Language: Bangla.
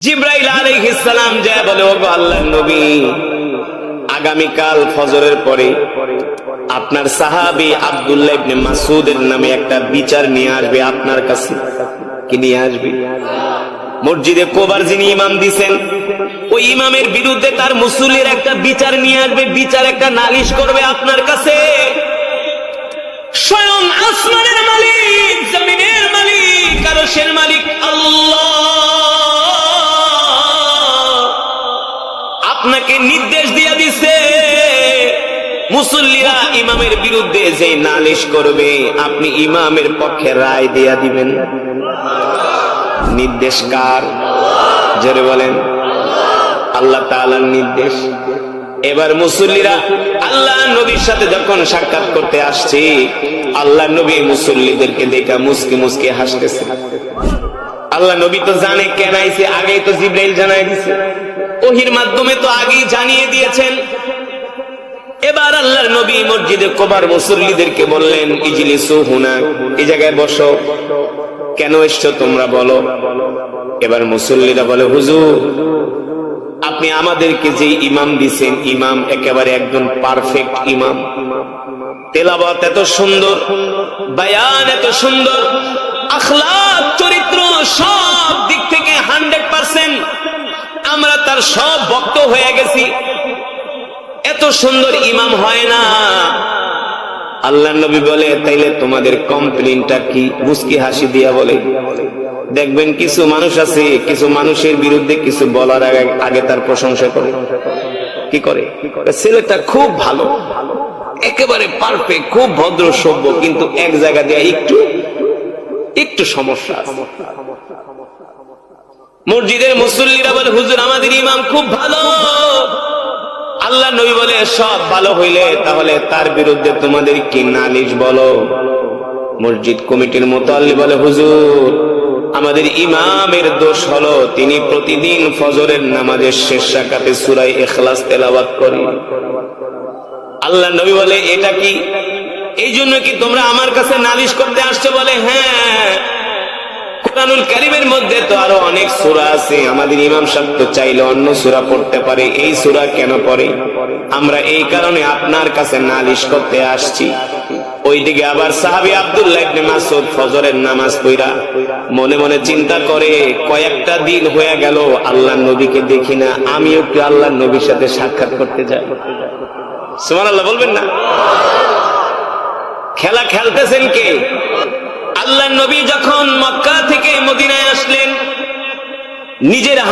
জিবরাইল আলাইহিস সালাম যা বলে, ওগো আল্লাহর নবী, আগামীকাল ফজরের পরে আপনার সাহাবী আব্দুল্লাহ ইবনে মাসউদের নামে একটা বিচার নিয়ে আসবে আপনার কাছে। কি নিয়ে আসবে? মসজিদে কোবার যিনি ইমাম দিছেন, ওই ইমামের বিরুদ্ধে তার মুসল্লির একটা বিচার নিয়ে আসবে, বিচার একটা নালিশ করবে আপনার কাছে। স্বয়ং আসমানের মালিক, জমিনের মালিক, আরশের মালিক আল্লাহ আপনাকে নির্দেশ দিয়ে দিছে, মুসল্লিরা ইমামের বিরুদ্ধে যে নালিশ করবে আপনি ইমামের পক্ষে রায় দিয়া দিবেন। নির্দেশ কার? জোরে বলেন। আল্লাহ তাআলার নির্দেশ। এবার মুসল্লিরা আল্লাহ নবীর সাথে যখন সাক্ষাৎ করতে আসছে, আল্লাহ নবী মুসল্লিদেরকে দেখা মুস্কি মুস্কি হাসতেছে। আল্লাহ নবী তো জানে কেন আইছে, আগেই তো জিবরাইল জানাই দিছে, ওহির মাধ্যমে তো আগেই জানিয়ে দিয়েছেন। এবার আল্লাহর নবী মসজিদে কোবার মুসল্লিদেরকে বললেন, ইজলিসু হুনা, এই জায়গায় বসো। কেন এসছো তোমরা বলো। এবার মুসল্লিরা বলে, হুজুর আপনি আমাদেরকে যে ইমাম দিছেন, ইমাম একেবারে একজন পারফেক্ট ইমাম, তেলাওয়াত এত সুন্দর, বয়ান এত সুন্দর, আখলাক চরিত্র সব দিক থেকে 100%, আমরা তার সব ভক্ত হয়ে গেছি, এত সুন্দর ইমাম হয় না। আল্লাহ নবী বলে, তাইলে তোমাদের কমপ্লেইনটা কি? মুস্কি হাসি দিয়া বলে, দেখবেন কিছু মানুষ আছে, কিছু মানুষের বিরুদ্ধে কিছু বলার আগে তার প্রশংসা করে। কি করে? ছেলেটা খুব ভালো, একেবারে পারফেক্ট, খুব ভদ্র সভ্য, কিন্তু এক জায়গা দিয়ে একটু সমস্যা আছে। মসজিদের মুসল্লিরা বলে, হুজুর আমাদের ইমাম খুব ভালো। আল্লাহ নবী বলে, সব ভালো হইলে তাহলে তার বিরুদ্ধে তোমাদের কি নালিশ বলো। মসজিদ কমিটির মুতাল্লি বলে, হুজুর আমাদের ইমামের দোষ হলো তিনি প্রতিদিন ফজরের নামাজের শেষ রাকাতে সূরা ইখলাস তেলাওয়াত করে। আল্লাহ নবী বলে, এটা কি এই জন্য কি তোমরা আমার কাছে নালিশ করতে আসছো? বলে, হ্যাঁ, কুরআনুল কারীমের মধ্যে তো আরো অনেক সূরা আছে, আমাদের ইমাম সাহেব তো চাইলে অন্য সূরা পড়তে পারে, এই সূরা কেন পড়ে? আমরা এই কারণে আপনার কাছে নালিশ করতে আসছি। ওইদিকে আবার সাহাবী আব্দুল্লাহ ইবনে মাসউদ ফজরের নামাজ পড়া মনে মনে চিন্তা করে, কয়েকটা দিন হয়ে গেল আল্লাহর নবীকে দেখি না, আমিও একটু আল্লাহর নবীর সাথে সাক্ষাৎ করতে যাই। সুবহানাল্লাহ বলবেন না? খেলা খেলতেছেন কে? আল্লাহর নবী যখন মক্কা থেকে মদিনায় আসলেন, নিজের